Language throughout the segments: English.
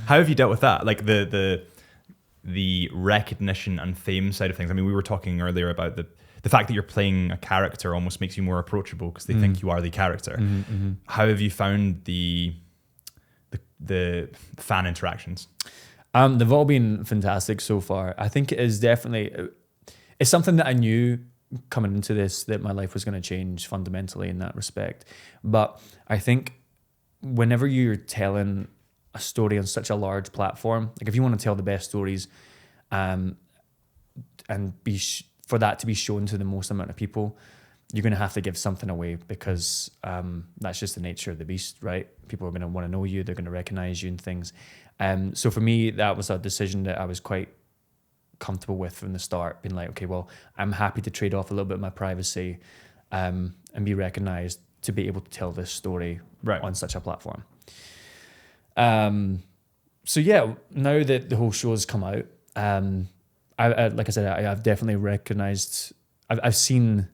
How have you dealt with that? Like the recognition and fame side of things. I mean, we were talking earlier about the fact that you're playing a character almost makes you more approachable because they think you are the character. How have you found the fan interactions? They've all been fantastic so far. I think it is definitely, it's something that I knew coming into this, that my life was going to change fundamentally in that respect. But I think whenever you're telling a story on such a large platform, like if you want to tell the best stories, and for that to be shown to the most amount of people, you're going to have to give something away because that's just the nature of the beast, right? People are going to want to know you. They're going to recognize you and things. So for me, that was a decision that I was quite comfortable with from the start, being like, okay, well, I'm happy to trade off a little bit of my privacy and be recognized to be able to tell this story on such a platform. So yeah, now that the whole show has come out, I like I said, I've definitely recognized, I've seen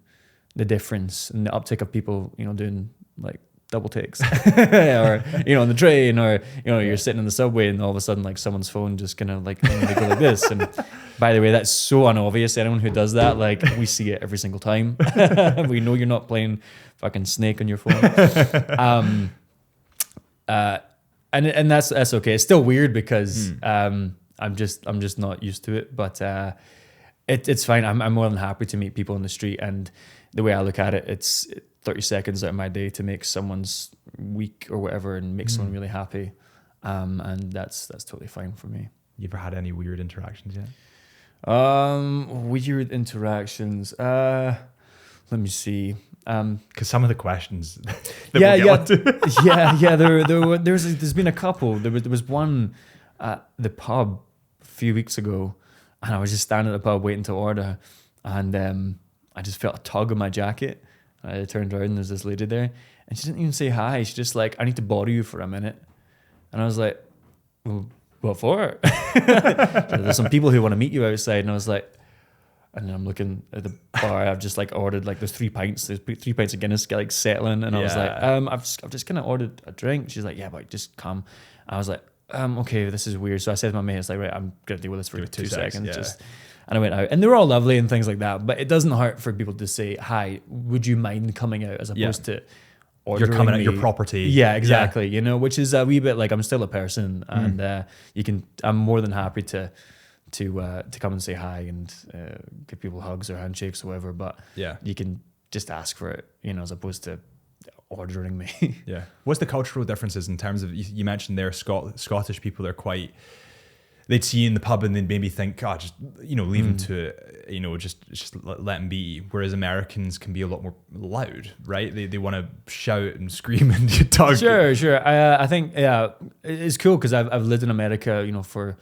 the difference in the uptick of people, doing like double takes or, on the train or, you're sitting in the subway and all of a sudden like someone's phone just kind of like, they go like this. And by the way, that's so unobvious. Anyone who does that, like we see it every single time. We know you're not playing fucking Snake on your phone. And that's okay. It's still weird because, I'm just not used to it, but it's fine. I'm more than happy to meet people on the street, and the way I look at it, it's 30 seconds out of my day to make someone's week or whatever, and make someone really happy, and that's totally fine for me. You ever had any weird interactions yet? Weird interactions. Let me see. Because some of the questions that there's been a couple. There was one at the pub a few weeks ago, and I was just standing at the pub waiting to order, and I just felt a tug on my jacket. I turned around and there's this lady there, and she didn't even say hi. She just like, I need to borrow you for a minute. And I was like, well, what for? There's some people who want to meet you outside. And I was like, and then I'm looking at the bar. I've just like ordered like there's 3 pints of Guinness like settling, and I was like, I've just kind of ordered a drink. She's like, yeah, but just come. I was like, okay, this is weird. So I said to my mate, it's like, right, I'm gonna deal with this for 2 seconds. Yeah. And I went out, and they were all lovely and things like that. But it doesn't hurt for people to say, hi, would you mind coming out, as opposed to ordering you're coming me. at your property. Yeah, exactly. Yeah. Which is a wee bit like, I'm still a person, and I'm more than happy to come and say hi and give people hugs or handshakes or whatever. But you can just ask for it, as opposed to ordering me. Yeah. What's the cultural differences in terms of, you mentioned there, Scottish people are quite, they'd see you in the pub and they'd maybe think, just, leave him to it, just let him be. Whereas Americans can be a lot more loud, right? They want to shout and scream and talk. Sure. I think, it's cool because I've lived in America, for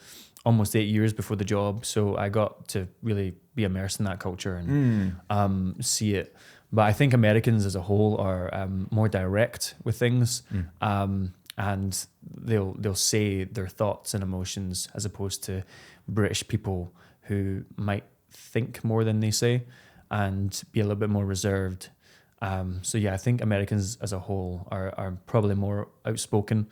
almost 8 years before the job. So I got to really be immersed in that culture and see it. But I think Americans as a whole are more direct with things. And they'll say their thoughts and emotions, as opposed to British people who might think more than they say and be a little bit more reserved. So yeah, I think Americans as a whole are probably more outspoken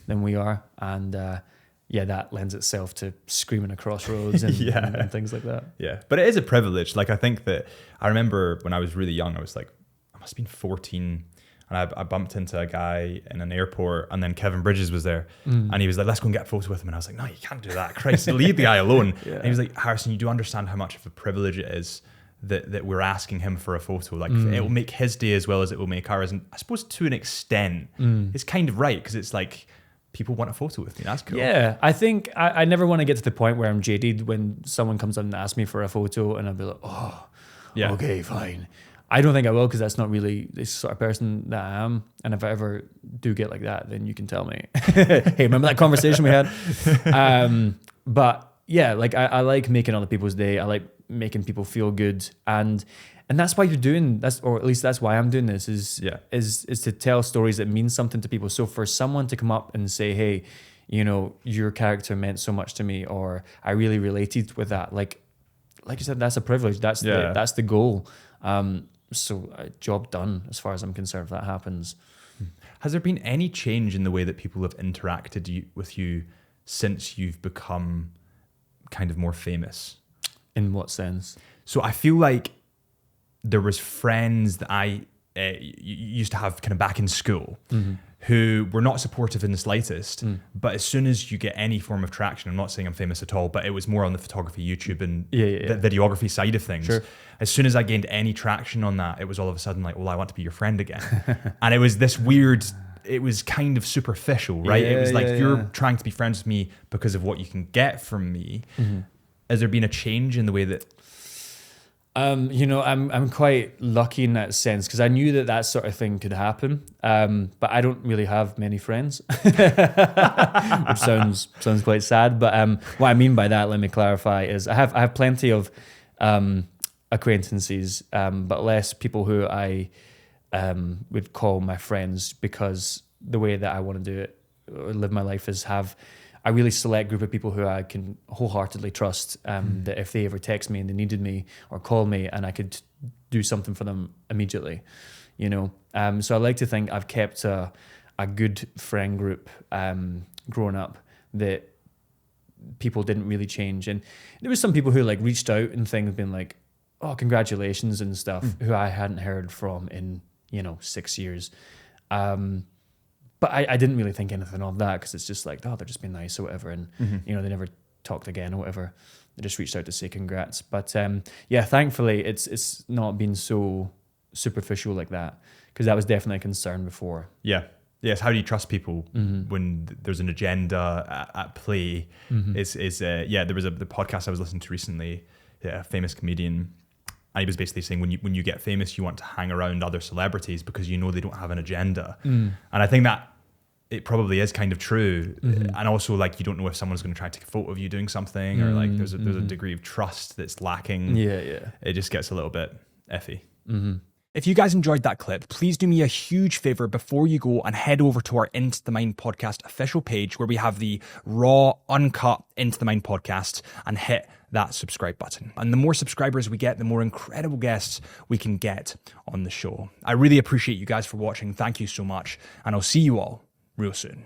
than we are, and that lends itself to screaming across roads and things like that. Yeah, but it is a privilege. Like, I think that I remember when I was really young, I must have been 14. And I bumped into a guy in an airport, and then Kevin Bridges was there, and he was like, let's go and get a photo with him. And I was like, no, you can't do that. Christ, leave the guy alone. And he was like, Harrison, you do understand how much of a privilege it is that we're asking him for a photo. Like, it will make his day as well as it will make ours. And I suppose to an extent, it's kind of right, because it's like, people want a photo with me. That's cool. Yeah, I think I never want to get to the point where I'm jaded when someone comes up and asks me for a photo, and I'll be like, okay, fine. I don't think I will, because that's not really the sort of person that I am. And if I ever do get like that, then you can tell me. Hey, remember that conversation we had? But yeah, like I like making other people's day. I like making people feel good, and that's why you're doing this, or at least that's why I'm doing this. Is to tell stories that mean something to people. So for someone to come up and say, hey, your character meant so much to me, or I really related with that. Like you said, that's a privilege. That's the goal. So job done, as far as I'm concerned, if that happens. Has there been any change in the way that people have interacted with you since you've become kind of more famous? In what sense? So I feel like there was friends that I used to have kind of back in school who were not supportive in the slightest, but as soon as you get any form of traction, I'm not saying I'm famous at all, but it was more on the photography, YouTube and the videography side of things. Sure. As soon as I gained any traction on that, it was all of a sudden like, well, I want to be your friend again. And it was this weird, it was kind of superficial, right? It was like, you're trying to be friends with me because of what you can get from me. Has there been a change in the way that... I'm quite lucky in that sense because I knew that sort of thing could happen. But I don't really have many friends, which sounds quite sad. But what I mean by that, let me clarify, is I have plenty of acquaintances, but less people who I would call my friends, because the way that I want to do it or live my life is have a really select group of people who I can wholeheartedly trust, that if they ever text me and they needed me or call me, and I could do something for them immediately, So I like to think I've kept a good friend group growing up, that people didn't really change. And there was some people who like reached out and things, been like, oh, congratulations and stuff, who I hadn't heard from in, 6 years. But I didn't really think anything of that, because it's just like, oh, they're just being nice or whatever. And, they never talked again or whatever. They just reached out to say congrats. But thankfully it's not been so superficial like that, because that was definitely a concern before. Yeah. Yes. How do you trust people when there's an agenda at play? There was the podcast I was listening to recently, a famous comedian. And he was basically saying when you get famous, you want to hang around other celebrities because they don't have an agenda. And I think that it probably is kind of true. And also, like, you don't know if someone's going to try to take a photo of you doing something, or like there's a degree of trust that's lacking. It just gets a little bit iffy. If you guys enjoyed that clip, please do me a huge favor before you go and head over to our Into the Mind podcast official page, where we have the raw, uncut Into the Mind podcast, and hit that subscribe button. And the more subscribers we get, the more incredible guests we can get on the show. I really appreciate you guys for watching. Thank you so much. And I'll see you all real soon.